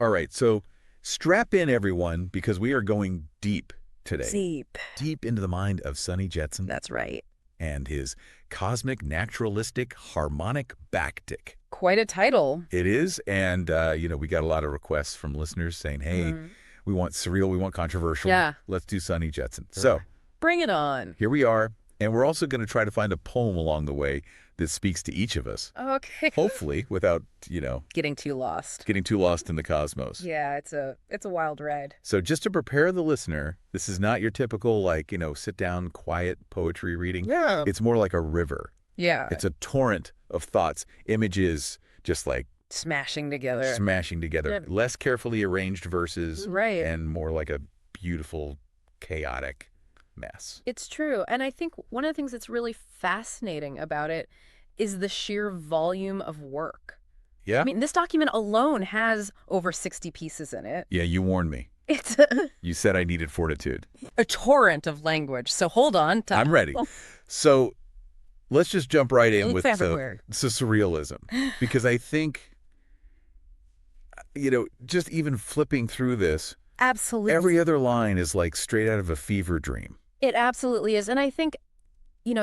All right, so strap in, everyone, because we are going deep today. Deep. Deep into the mind of Sunny Jetsun That's right. and his Cosmic Naturalistic Harmonic Bactic. Quite a title. It is, and, we got a lot of requests from listeners saying, hey, we want surreal, we want controversial. Yeah. Let's do Sunny Jetsun. So Bring it on. here we are, and we're also going to try to find a poem along the way that speaks to each of us. Okay. Hopefully, without, Getting too lost. getting too lost in the cosmos. Yeah, it's a wild ride. So just to prepare the listener, this is not your typical, sit down, quiet poetry reading. Yeah. It's more like a river. Yeah. It's a torrent of thoughts, images, just like Smashing together. smashing together. Yeah. Less carefully arranged verses. Right. And more like a beautiful, chaotic mess. It's true. And I think one of the things that's really fascinating about it is the sheer volume of work. Yeah? I mean, this document alone has over 60 pieces in it. Yeah, you warned me. It's You said I needed fortitude. a torrent of language. So hold on. I'm ready. So let's just jump right in It's with everywhere. surrealism. Because I think, just even flipping through this, Absolutely. every other line is like straight out of a fever dream. It absolutely is. And I think,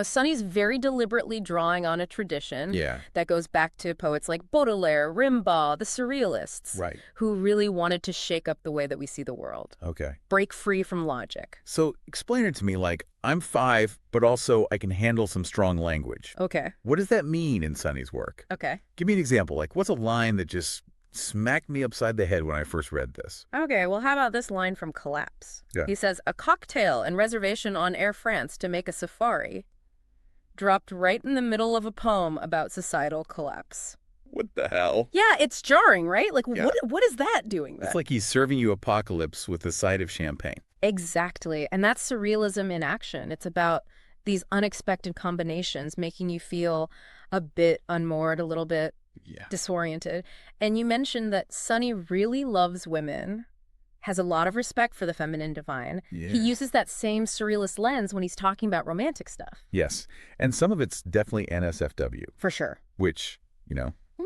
Sunny's very deliberately drawing on a tradition Yeah. that goes back to poets like Baudelaire, Rimbaud, the Surrealists, Right. who really wanted to shake up the way that we see the world, Okay. break free from logic. So explain it to me like I'm 5, but also I can handle some strong language. Okay. What does that mean in Sunny's work? Okay. Give me an example. Like what's a line that just smacked me upside the head when I first read this? Okay, well, how about this line from Collapse? Yeah. He says, a cocktail and reservation on Air France to make a safari dropped right in the middle of a poem about societal collapse. What the hell? Yeah, it's jarring, right? Like, Yeah. what is that doing there? It's like he's serving you apocalypse with a side of champagne. Exactly. And that's surrealism in action. It's about these unexpected combinations making you feel a bit unmoored, a little bit Yeah. disoriented. And you mentioned that Sunny really loves women, has a lot of respect for the feminine divine. Yeah. He uses that same surrealist lens when he's talking about romantic stuff. Yes. And some of it's definitely NSFW, For sure. which,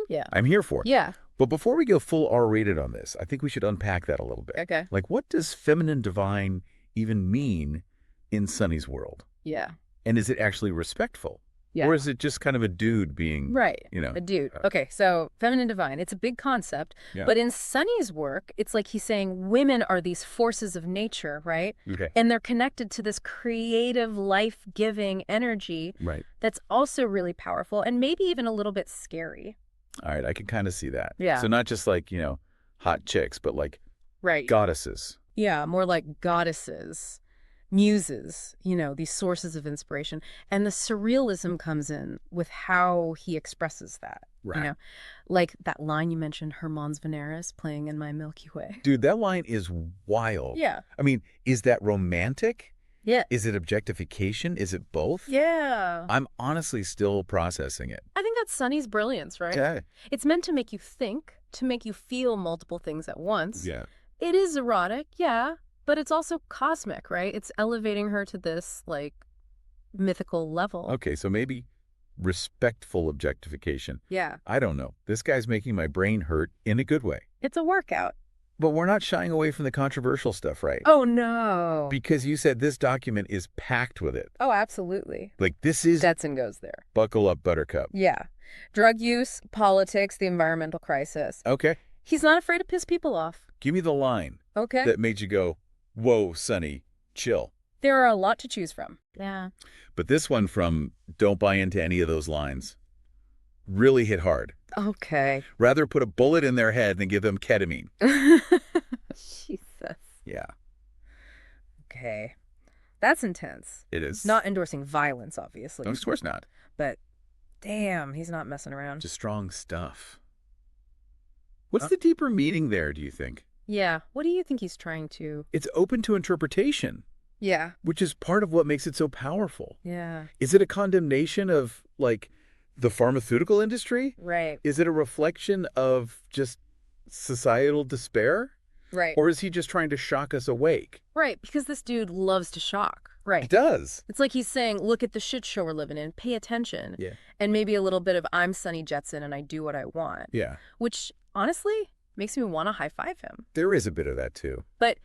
Yeah. I'm here for. Yeah. But before we go full R-rated on this, I think we should unpack that a little bit. Okay. Like, what does feminine divine even mean in Sunny's world? Yeah. And is it actually respectful? Yeah. Or is it just kind of a dude being, Right. A dude. Okay, so feminine divine, it's a big concept. Yeah. But in Sunny's work, it's like he's saying women are these forces of nature, right? Okay. And they're connected to this creative, life-giving energy Right. that's also really powerful and maybe even a little bit scary. All right. I can kind of see that. Yeah. So not just like, hot chicks, but like Right. goddesses. Yeah, more like goddesses, muses, these sources of inspiration. And the surrealism comes in with how he expresses that. Right. Like that line you mentioned, Hermans Veneris playing in my Milky Way. Dude, that line is wild. Yeah. I mean, is that romantic? Yeah. Is it objectification? Is it both? Yeah. I'm honestly still processing it. I think that's Sunny's brilliance, right? Yeah. It's meant to make you think, to make you feel multiple things at once. Yeah. It is erotic, yeah, but it's also cosmic, right? It's elevating her to this, mythical level. Okay, so maybe respectful objectification. Yeah. I don't know. This guy's making my brain hurt in a good way. It's a workout. But we're not shying away from the controversial stuff, right? Oh, no. Because you said this document is packed with it. Oh, absolutely. Like, this is Jetsun goes there. buckle up, buttercup. Yeah. Drug use, politics, the environmental crisis. Okay, He's not afraid to piss people off. give me the line Okay. that made you go, whoa, Sunny, chill. There are a lot to choose from. Yeah. But this one from Don't Buy Into Any of Those Lines really hit hard. Okay. Rather put a bullet in their head than give them ketamine. Jesus. Yeah, Okay. That's intense. it is. Not endorsing violence, obviously. No, of course not. But damn, he's not messing around. Just strong stuff. What's the deeper meaning there, do you think? Yeah. What do you think he's trying to? It's open to interpretation, Yeah. which is part of what makes it so powerful. Yeah. Is it a condemnation of, the pharmaceutical industry? Right. Is it a reflection of just societal despair? Right. Or is he just trying to shock us awake? Right. Because this dude loves to shock. He Right. does. It's like he's saying, look at the shit show we're living in. Pay attention. Yeah. And maybe a little bit of I'm Sunny Jetsun and I do what I want. Yeah. Which, honestly, Makes me want to high-five him. There is a bit of that, too. But,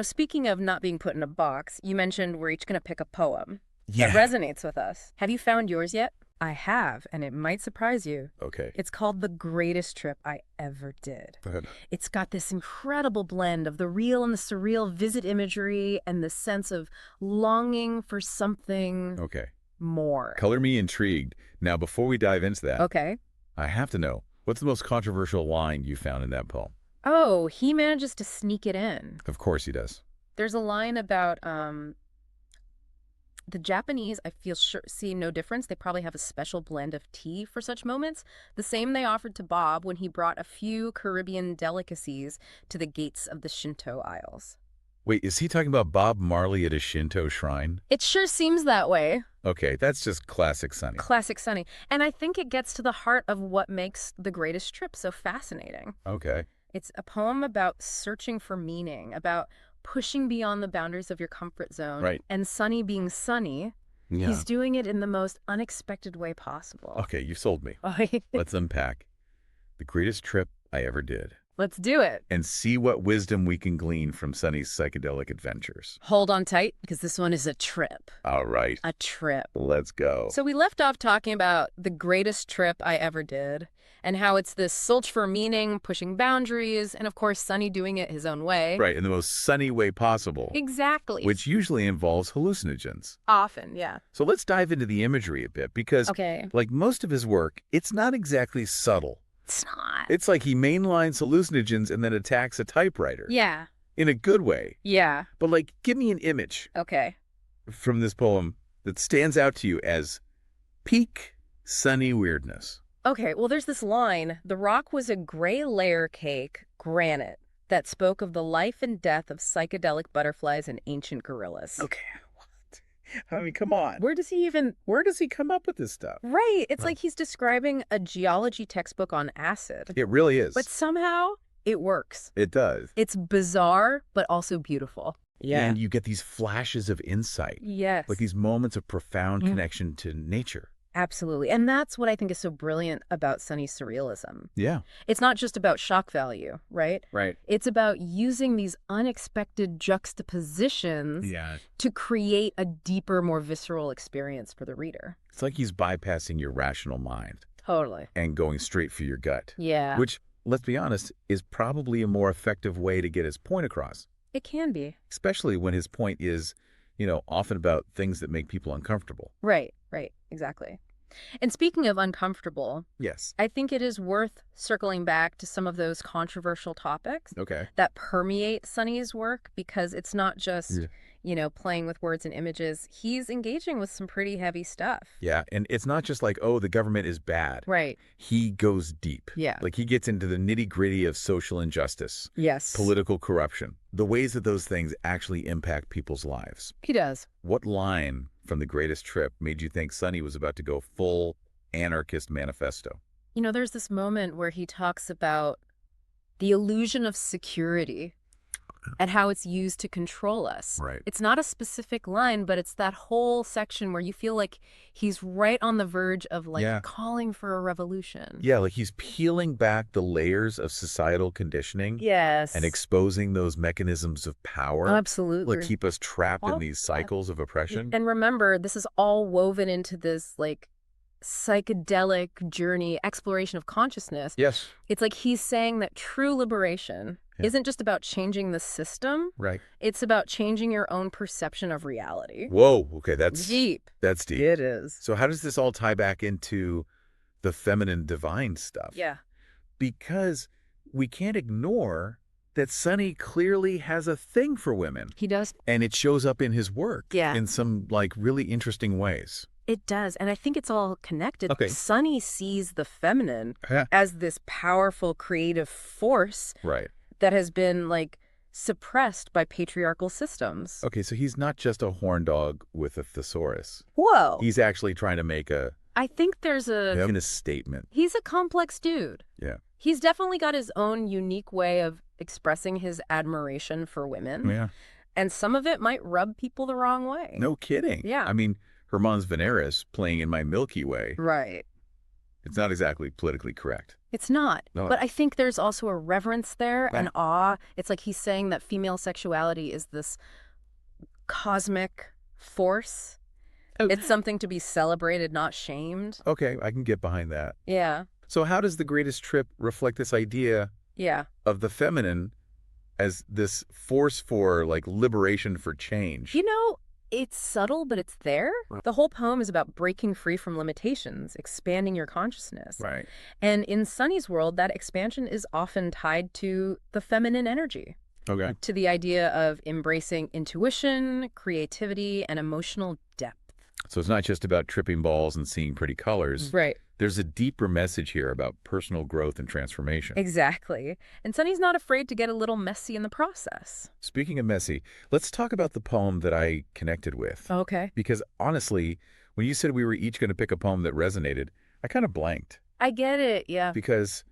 speaking of not being put in a box, you mentioned we're each going to pick a poem Yeah. that resonates with us. Have you found yours yet? I have, and it might surprise you. Okay. It's called The Greatest Trip I Ever Did. Go ahead. It's got this incredible blend of the real and the surreal visit imagery and the sense of longing for something Okay. more. Color me intrigued. Now, before we dive into that, Okay. I have to know, what's the most controversial line you found in that poem? Oh, he manages to sneak it in. Of course he does. There's a line about the Japanese, I feel sure, see no difference. They probably have a special blend of tea for such moments. The same they offered to Bob when he brought a few Caribbean delicacies to the gates of the Shinto Isles. Wait, is he talking about Bob Marley at a Shinto shrine? It sure seems that way. Okay, that's just classic Sunny. Classic Sunny. And I think it gets to the heart of what makes The Greatest Trip so fascinating. Okay. It's a poem about searching for meaning, about pushing beyond the boundaries of your comfort zone. Right. And Sunny being Sunny, Yeah. he's doing it in the most unexpected way possible. Okay, you sold me. Let's unpack The Greatest Trip I Ever Did Let's do it. and see what wisdom we can glean from Sunny's psychedelic adventures. Hold on tight, because this one is a trip. All right, A trip. let's go. So we left off talking about the greatest trip I ever did and how it's this search for meaning, pushing boundaries, and of course, Sunny doing it his own way. Right, in the most sunny way possible. Exactly. Which usually involves hallucinogens. Often, yeah. So let's dive into the imagery a bit because, Okay. like most of his work, it's not exactly subtle. It's not. It's like he mainlines hallucinogens and then attacks a typewriter. Yeah. In a good way. Yeah. But like, give me an image Okay. from this poem that stands out to you as peak sunny weirdness. Okay, well, there's this line. The rock was a gray layer cake, granite, that spoke of the life and death of psychedelic butterflies and ancient gorillas. Okay, what? I mean, come on. Where does he come up with this stuff? Right. It's like he's describing a geology textbook on acid. It really is. But somehow it works. It does. It's bizarre, but also beautiful. And you get these flashes of insight. Yes. Like these moments of profound connection to nature. Absolutely. And that's what I think is so brilliant about Sunny's surrealism. Yeah. It's not just about shock value, right? Right. It's about using these unexpected juxtapositions to create a deeper, more visceral experience for the reader. It's like he's bypassing your rational mind Totally. and going straight for your gut. Yeah. Which, let's be honest, is probably a more effective way to get his point across. It can be. Especially when his point is, often about things that make people uncomfortable. Right. Exactly. And speaking of uncomfortable, Yes. I think it is worth circling back to some of those controversial topics Okay. that permeate Sunny's work, because it's not just, playing with words and images. He's engaging with some pretty heavy stuff. Yeah, and it's not just like, oh, the government is bad. Right. He goes deep. Yeah. Like he gets into the nitty-gritty of social injustice, Yes. political corruption, the ways that those things actually impact people's lives. He does. What line from The Greatest Trip made you think Sunny was about to go full anarchist manifesto? There's this moment where he talks about the illusion of security and how it's used to control us. Right. It's not a specific line, but it's that whole section where you feel like he's right on the verge of calling for a revolution. Yeah, like he's peeling back the layers of societal conditioning. Yes. And exposing those mechanisms of power. Absolutely. That keep us trapped in these cycles of oppression. And remember, this is all woven into this psychedelic journey, exploration of consciousness. Yes. It's like he's saying that true liberation isn't just about changing the system. Right. It's about changing your own perception of reality. Whoa. Okay, that's deep. That's deep. It is. So how does this all tie back into the feminine divine stuff? Yeah. Because we can't ignore that Sunny clearly has a thing for women. He does. And it shows up in his work. Yeah. In some really interesting ways. It does. And I think it's all connected. Okay. Sunny sees the feminine as this powerful creative force. Right. That has been suppressed by patriarchal systems. Okay, so he's not just a horn dog with a thesaurus. Whoa. He's actually trying to make I think there's a statement. He's a complex dude. Yeah. He's definitely got his own unique way of expressing his admiration for women. Yeah. And some of it might rub people the wrong way. No kidding. Yeah. I mean, Hermans Veneris playing in my Milky Way. Right. It's not exactly politically correct. It's not. No. But I think there's also a reverence there, Right. an awe. It's like he's saying that female sexuality is this cosmic force. It's something to be celebrated, not shamed. Okay, I can get behind that. Yeah. So how does The Greatest Trip reflect this idea Yeah. of the feminine as this force for, like, liberation for change? You know, it's subtle, but it's there. The whole poem is about breaking free from limitations, expanding your consciousness. Right. And in Sunny's world, that expansion is often tied to the feminine energy, Okay. to the idea of embracing intuition, creativity, and emotional depth. So it's not just about tripping balls and seeing pretty colors. Right. There's a deeper message here about personal growth and transformation. Exactly. And Sunny's not afraid to get a little messy in the process. Speaking of messy, let's talk about the poem that I connected with. Okay. Because honestly, when you said we were each going to pick a poem that resonated, I kind of blanked. I get it, yeah. Because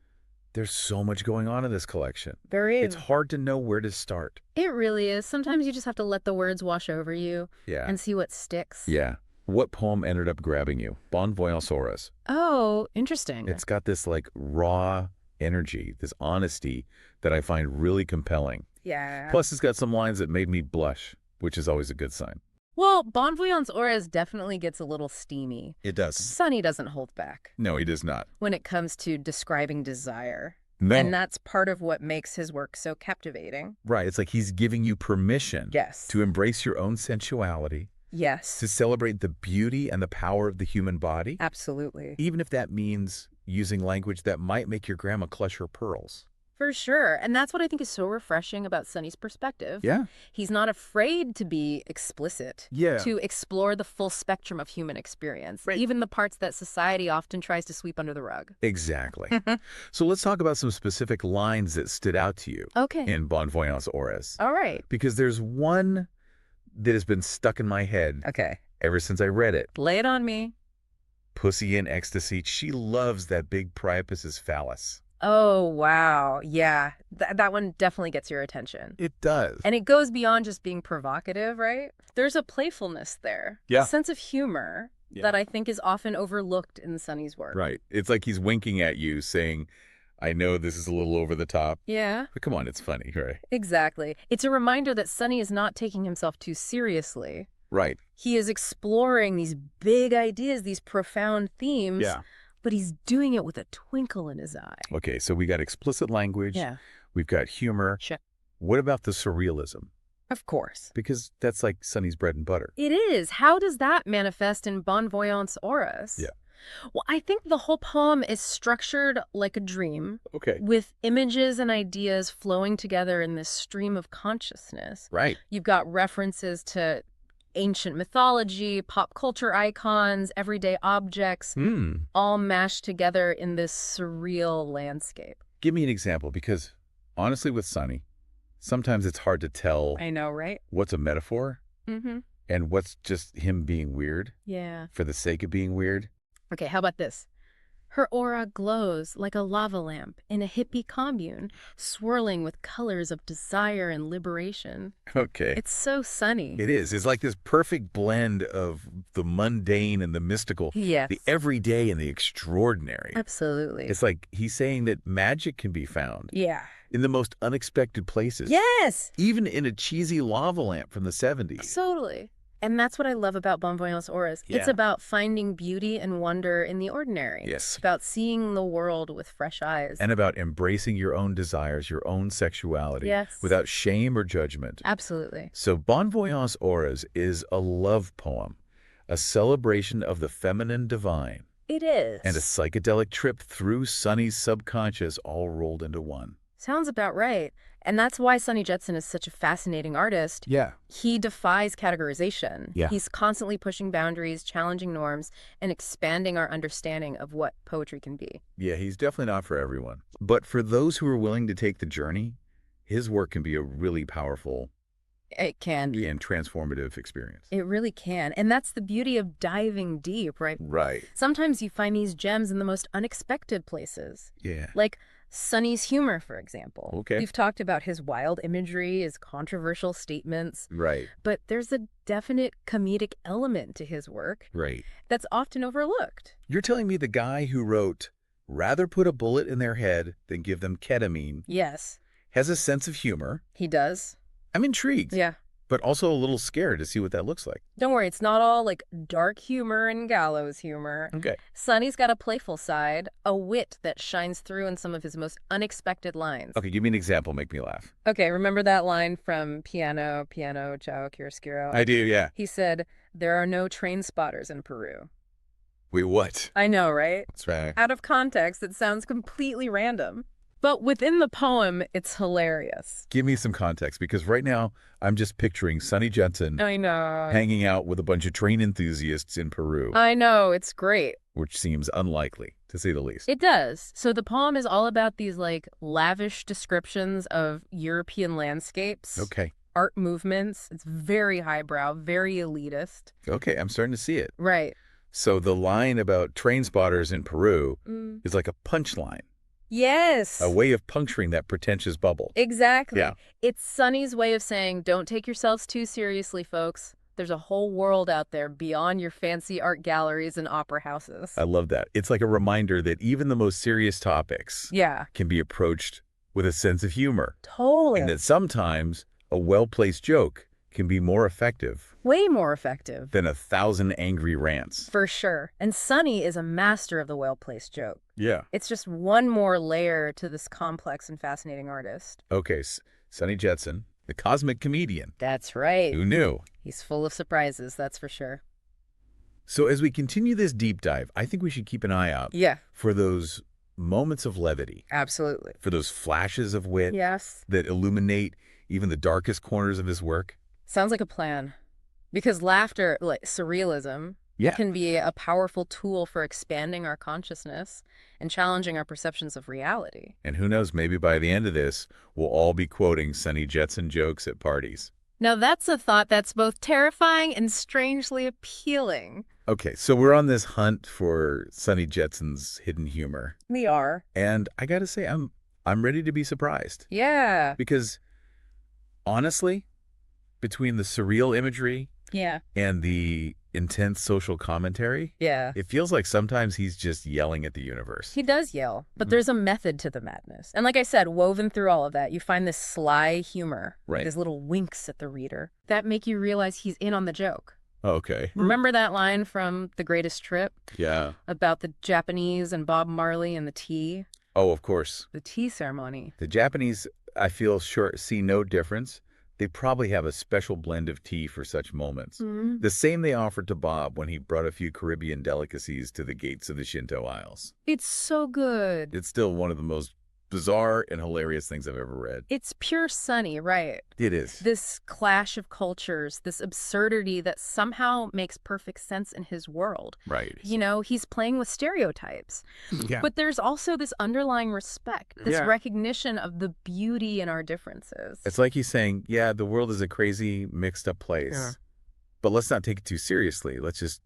there's so much going on in this collection. There is. It's hard to know where to start. It really is. Sometimes you just have to let the words wash over you Yeah. and see what sticks. Yeah. What poem ended up grabbing you? Bon Voyageaurus. Oh, interesting. It's got this, like, raw energy, this honesty that I find really compelling. Yeah. Plus, it's got some lines that made me blush, which is always a good sign. Well, Bon Voyageaurus definitely gets a little steamy. It does. Sunny doesn't hold back No, he does not. when it comes to describing desire. No. And that's part of what makes his work so captivating. Right. It's like he's giving you permission Yes. to embrace your own sensuality, Yes. to celebrate the beauty and the power of the human body, Absolutely. even if that means using language that might make your grandma clutch her pearls. For sure. And that's what I think is so refreshing about Sunny's perspective. Yeah. He's not afraid to be explicit, Yeah. to explore the full spectrum of human experience, Right. even the parts that society often tries to sweep under the rug. Exactly. So let's talk about some specific lines that stood out to you Okay. in Bon Voyageaurus. All right. Because there's one that has been stuck in my head Okay. ever since I read it. Lay it on me. Pussy in ecstasy. She loves that big Priapus's phallus. Oh, wow. Yeah. That one definitely gets your attention. It does. And it goes beyond just being provocative, right? There's a playfulness there. Yeah. A sense of humor that I think is often overlooked in Sunny's work. Right. It's like he's winking at you saying, I know this is a little over the top, Yeah. but come on, it's funny, right? Exactly. It's a reminder that Sunny is not taking himself too seriously. Right. He is exploring these big ideas, these profound themes, but he's doing it with a twinkle in his eye. Okay, so we got explicit language. Yeah. We've got humor. Sure. What about the surrealism? Of course. Because that's like Sunny's bread and butter. It is. How does that manifest in Bon Voyageaurus? Yeah. Well, I think the whole poem is structured like a dream, Okay. with images and ideas flowing together in this stream of consciousness. Right. You've got references to ancient mythology, pop culture icons, everyday objects, all mashed together in this surreal landscape. Give me an example, because honestly with Sunny, sometimes it's hard to tell I know, right? what's a metaphor Mm-hmm. and what's just him being weird Yeah. for the sake of being weird. Okay, how about this? Her aura glows like a lava lamp in a hippie commune, swirling with colors of desire and liberation. Okay. It's so Sunny. It is. It's like this perfect blend of the mundane and the mystical, Yes. the everyday and the extraordinary. Absolutely. It's like he's saying that magic can be found Yeah. in the most unexpected places. Yes. Even in a cheesy lava lamp from the 70s. Totally. And that's what I love about Bon Voyageaurus. It's Yeah. about finding beauty and wonder in the ordinary. Yes. It's about seeing the world with fresh eyes. And about embracing your own desires, your own sexuality, Yes. without shame or judgment. Absolutely. So Bon Voyageaurus is a love poem, a celebration of the feminine divine, It is. and a psychedelic trip through Sunny's subconscious all rolled into one. Sounds about right. And that's why Sunny Jetsun is such a fascinating artist. Yeah. He defies categorization. Yeah. He's constantly pushing boundaries, challenging norms, and expanding our understanding of what poetry can be. Yeah, he's definitely not for everyone. But for those who are willing to take the journey, his work can be a really powerful It can. and transformative experience. It really can. And that's the beauty of diving deep, right? Right. Sometimes you find these gems in the most unexpected places. Yeah. Like Sunny's humor, for example. Okay. We've talked about his wild imagery, his controversial statements, Right. but there's a definite comedic element to his work Right. that's often overlooked. You're telling me the guy who wrote "Rather put a bullet in their head than give them ketamine" Yes, has a sense of humor. he does. I'm intrigued, Yeah. but also a little scared to see what that looks like. Don't worry, it's not all like dark humor and gallows humor. Okay. Sunny's got a playful side, a wit that shines through in some of his most unexpected lines. Okay, give me an example. Make me laugh. Okay, remember that line from Piano, Piano, Ciao, Chiaroscuro? I do, yeah. He said, "There are no train spotters in Peru." Wait, what? I know, right? That's right. Out of context, it sounds completely random. But within the poem, it's hilarious. Give me some context, because right now I'm just picturing Sunny Jetsun I know. hanging out with a bunch of train enthusiasts in Peru, I know, it's great. which seems unlikely, to say the least. It does. So the poem is all about these like lavish descriptions of European landscapes, Okay. art movements. It's very highbrow, very elitist. Okay, I'm starting to see it. Right. So the line about train spotters in Peru Mm. is like a punchline, Yes. a way of puncturing that pretentious bubble. Exactly. Yeah. It's Sunny's way of saying, don't take yourselves too seriously, folks. There's a whole world out there beyond your fancy art galleries and opera houses. I love that. It's like a reminder that even the most serious topics Yeah, can be approached with a sense of humor, totally. and that sometimes a well-placed joke can be more effective Way more effective. than 1,000 angry rants. For sure. And Sunny is a master of the well-placed joke. Yeah. It's just one more layer to this complex and fascinating artist. Okay, Sunny Jetsun, the cosmic comedian. That's right. Who knew? He's full of surprises, that's for sure. So as we continue this deep dive, I think we should keep an eye out Yeah, for those moments of levity, absolutely. for those flashes of wit Yes. that illuminate even the darkest corners of his work. Sounds like a plan. Because laughter, like surrealism, Yeah. can be a powerful tool for expanding our consciousness and challenging our perceptions of reality. And who knows, maybe by the end of this, we'll all be quoting Sunny Jetsun jokes at parties. Now that's a thought that's both terrifying and strangely appealing. Okay, so we're on this hunt for Sunny Jetsun's hidden humor. We are. And I gotta say, I'm ready to be surprised. Yeah. Because honestly, between the surreal imagery Yeah. and the intense social commentary, Yeah. it feels like sometimes he's just yelling at the universe. He does yell, but Mhm. there's a method to the madness. And like I said, woven through all of that, you find this sly humor, Right. these little winks at the reader that make you realize he's in on the joke. Okay. Remember that line from The Greatest Trip Yeah. about the Japanese and Bob Marley and Oh, of course. the tea ceremony? The Japanese, I feel sure, see no difference. They probably have a special blend of tea for such moments. Mm-hmm. The same they offered to Bob when he brought a few Caribbean delicacies to the gates of the Shinto Isles. It's so good. It's still one of the most bizarre and hilarious things I've ever read. It's pure Sunny, right? It is. This clash of cultures, this absurdity that somehow makes perfect sense in his world. Right. You know, he's playing with stereotypes. Yeah. But there's also this underlying respect, this Yeah. recognition of the beauty in our differences. It's like he's saying, yeah, the world is a crazy, mixed up place. Yeah. But let's not take it too seriously. Let's just,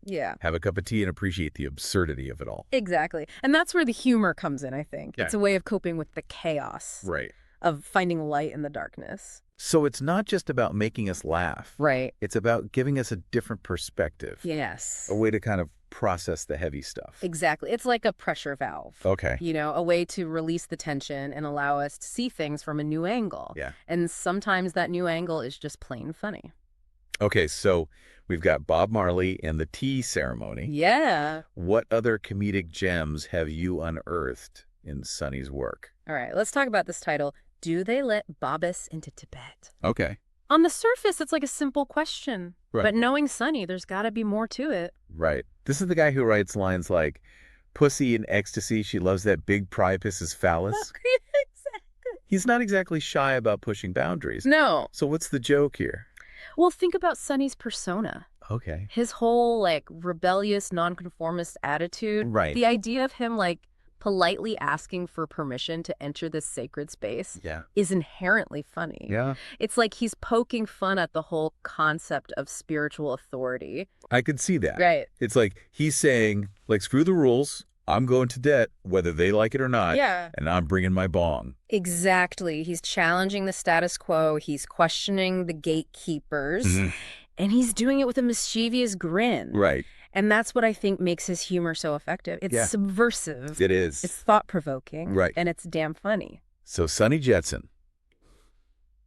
Yeah, have a cup of tea and appreciate the absurdity of it all. exactly. And that's where the humor comes in, I think. Yeah. It's a way of coping with the chaos, Right. of finding light in the darkness. So it's not just about making us laugh. Right. It's about giving us a different perspective. Yes. A way to kind of process the heavy stuff. Exactly. It's like a pressure valve. Okay. You know, a way to release the tension and allow us to see things from a new angle. Yeah. And sometimes that new angle is just plain funny. Okay, so we've got Bob Marley and the tea ceremony. Yeah. What other comedic gems have you unearthed in Sunny's work? All right, let's talk about this title. Do they let Babas into Tibet? Okay. On the surface, it's like a simple question. Right. But knowing Sunny, there's got to be more to it. Right. This is the guy who writes lines like, "Pussy in ecstasy, she loves that big priapus's phallus." He's not exactly shy about pushing boundaries. No. So what's the joke here? Well, think about Sunny's persona. Okay. His whole, like, rebellious, nonconformist attitude. Right. The idea of him, like, politely asking for permission to enter this sacred space Yeah. is inherently funny. Yeah. It's like he's poking fun at the whole concept of spiritual authority. I could see that. Right. It's like he's saying, like, screw the rules. I'm going to debt, whether they like it or not, Yeah. and I'm bringing my bong. Exactly. He's challenging the status quo. He's questioning the gatekeepers. And he's doing it with a mischievous grin. Right. And that's what I think makes his humor so effective. It's subversive. It is. It's thought-provoking. Right. And it's damn funny. So Sunny Jetsun,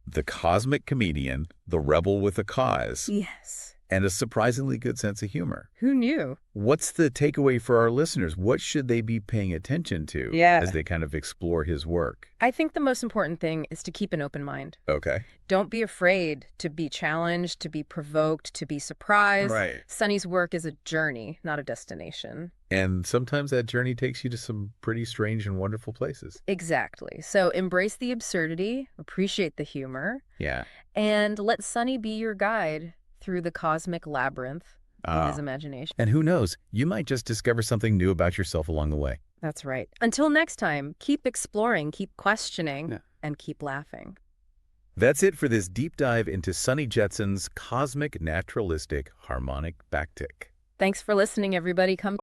the cosmic comedian, the rebel with a cause. Yes. And a surprisingly good sense of humor. Who knew? What's the takeaway for our listeners? What should they be paying attention to as they kind of explore his work? I think the most important thing is to keep an open mind. Okay. Don't be afraid to be challenged, to be provoked, to be surprised. Right. Sunny's work is a journey, not a destination. And sometimes that journey takes you to some pretty strange and wonderful places. Exactly. So embrace the absurdity, appreciate the humor, and let Sunny be your guide through the cosmic labyrinth of his imagination. And who knows, you might just discover something new about yourself along the way. That's right. Until next time, keep exploring, keep questioning, and keep laughing. That's it for this deep dive into Sunny Jetsun's Cosmic Naturalistic Harmonic Bactic. Thanks for listening, everybody. Come